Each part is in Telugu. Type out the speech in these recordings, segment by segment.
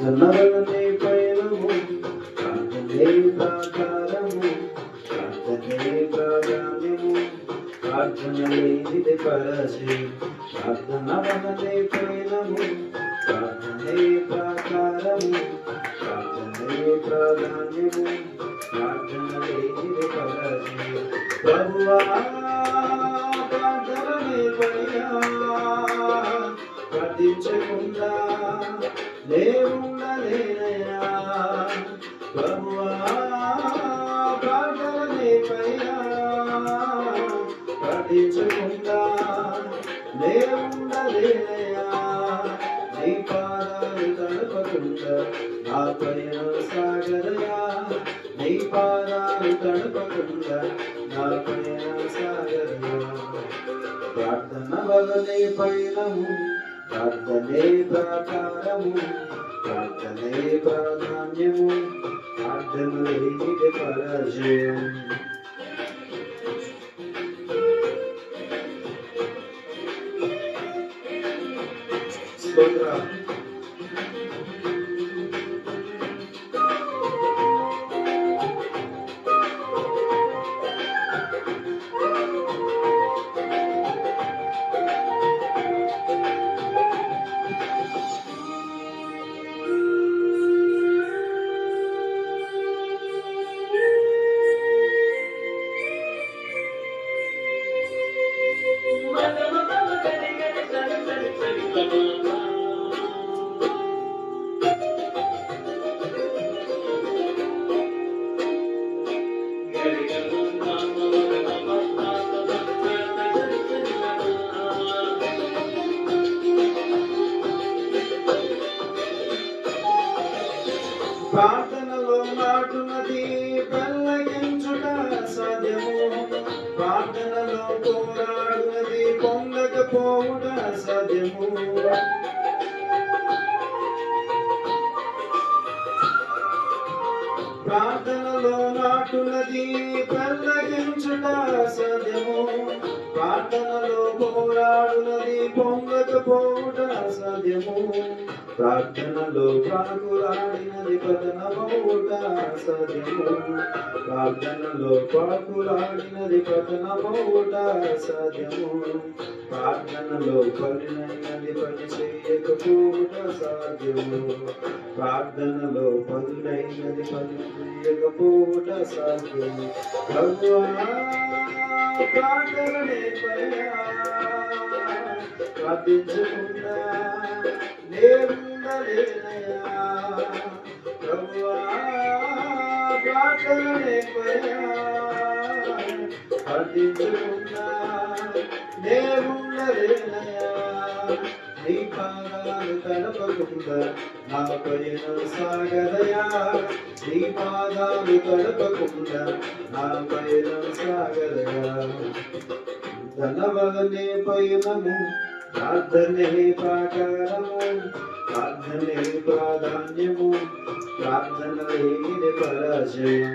ప్రార్థనలనే పయనము, ప్రార్థనే ప్రాకారము, ప్రార్థనే ప్రాధాన్యము, ప్రార్థన లేనిది పరజయం. ప్రార్థనలనే పయనము, ప్రార్థనే ప్రాకారము, ప్రార్థనే ప్రాధాన్యము, ప్రార్థన లేనిది పరజయం. ప్రభువా ప్రార్థననే పయా ప్రార్థించకుండా దేవుండలేనయ్యా. ప్రభువా ప్రార్థననే పయా ప్రార్థించకుండా దేవుండలేనయ్యా. నీ పాదాలు తడపకుండా నా పయనం సాగరయా. నీ పాదాలు తడపకుండా నా పయనం సాగరయా. ప్రార్థన వలనే పయనము, ప్రార్థనే ప్రాకారము, ప్రార్థనే ప్రాధాన్యము, ప్రార్థన లేనిది పరాజయం. స్తోత్రం. ప్రార్థనలో నాటునది పెళ్ళగించుట సాధ్యము, ప్రార్థనలో పోరాడునది పొందకపోవుట సాధ్యము. ప్రార్థనలో నాటునది పెళ్ళగించుట సాధ్యము, ప్రార్థనలో పోరాడునది పొందకపోవుట సాధ్యము. ప్రార్థనలో పాకులాడినది పతనమవుట సాధ్యము, ప్రార్థనలో పాకులాడినది పతనమవుట సాధ్యము. ప్రార్థనలో పడినది పని చేయకపోవుట సాధ్యము, ప్రార్థనలో పదునైనది పని చేయకపోవుట సాధ్యము. ప్రభువా ప్రార్థననే పయా ప్రార్థించకుండా దేవుండలేనయ్యా. ప్రభువా ప్రార్థననే పయా ప్రార్థించకుండా దేవుండలేనయ్యా. నీ పాదాలు తడపకుండా నా పయనం సాగరయా. నీ పాదాలు తడపకుండా నా పయనం సాగరయా. ధనవలనే పయనము, ప్రార్థనే ప్రాకారము, ప్రార్థనే ప్రాధాన్యము, ప్రార్థన లేనిది పరాజయం.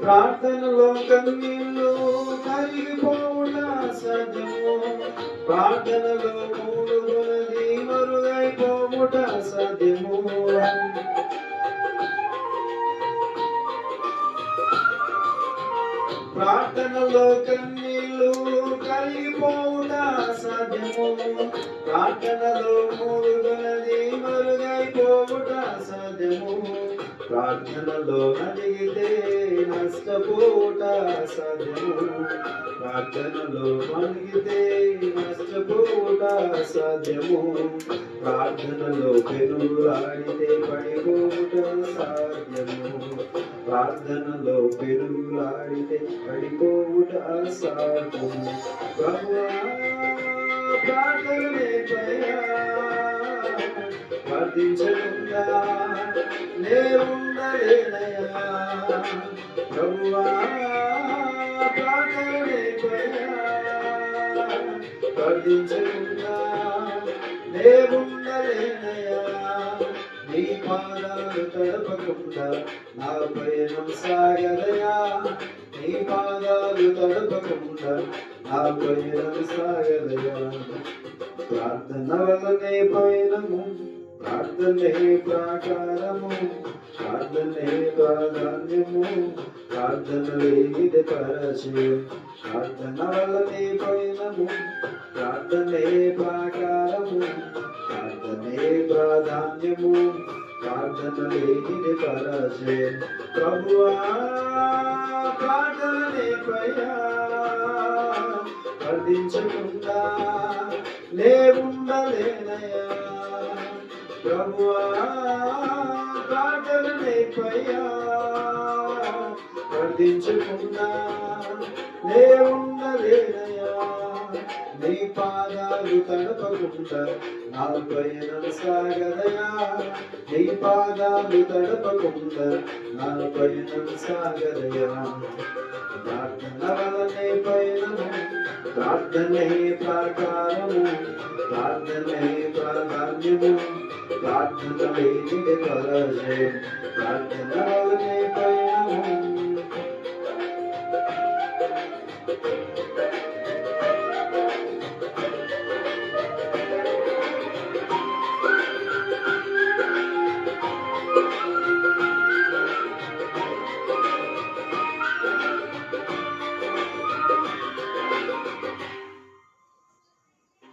ప్రార్థనలో కన్నీళ్ళు కరిగిపోవుట సాధ్యము, ప్రార్థనలో మూలుగునది మరుగైపోవుట సాధ్యము. ప్రార్థనలో కన్నీళ్ళు కరిగిపోవుట సాధ్యము, ప్రార్థనలో మూలుగునది మరుగైపోవుట సాధ్యము. ప్రార్థనలో నలిగితే నష్టపోట సాధ్యము. ప్రార్థనలో నలిగితే నష్టపోట సాధ్యము. ప్రార్థనలో పెనుగులాడితే పడిపోట సాధ్యము. ప్రార్థనలో పెనుగులాడితే పడిపోట అసాధ్యము. ప్రభువా ప్రార్థనే పయ్యా ప్రార్థించకుండా నే ఉండలేనయ్యా. ప్రభువా ప్రార్థనే పయ్యా ప్రార్థించకుండా నే ఉండలేనయ్యా. నీ పాదాలు తడపకుండా నా పయనం సాగదయా. నీ పాదాలు తడపకుండా నా పయనం సాగదయా. ప్రార్థన వలనే పయనము, ప్రార్థనే ప్రాకారము, ప్రార్థనే ప్రాధాన్యము, ప్రార్థన లేనిది పరిచయం. ప్రార్థన వలనే పయనము, ప్రార్థనే ప్రాకారము, ప్రార్థనే ప్రాధాన్యము, ప్రార్థన లేనిది పరిచయం. ప్రభువా ప్రార్థనే పయ్యా ప్రార్థించకుండా నే ఉండలేనయ్యా. ప్రభువా ప్రార్థనే పయ్యా ప్రార్థించకుండా నే ఉండలేనయ్యా. నీ పాదాలు తడపకుండా నా పయనం సాగదయా. నీ పాదాలు తడపకుండా నా పయనం సాగదయా. ప్రార్థన వలనే పయనము, ప్రార్థనే ప్రాకారము, ప్రార్థనే ప్రాధాన్యము, ప్రార్థన లేనిది పరాజయం. ప్రార్థన వలనే పయనము,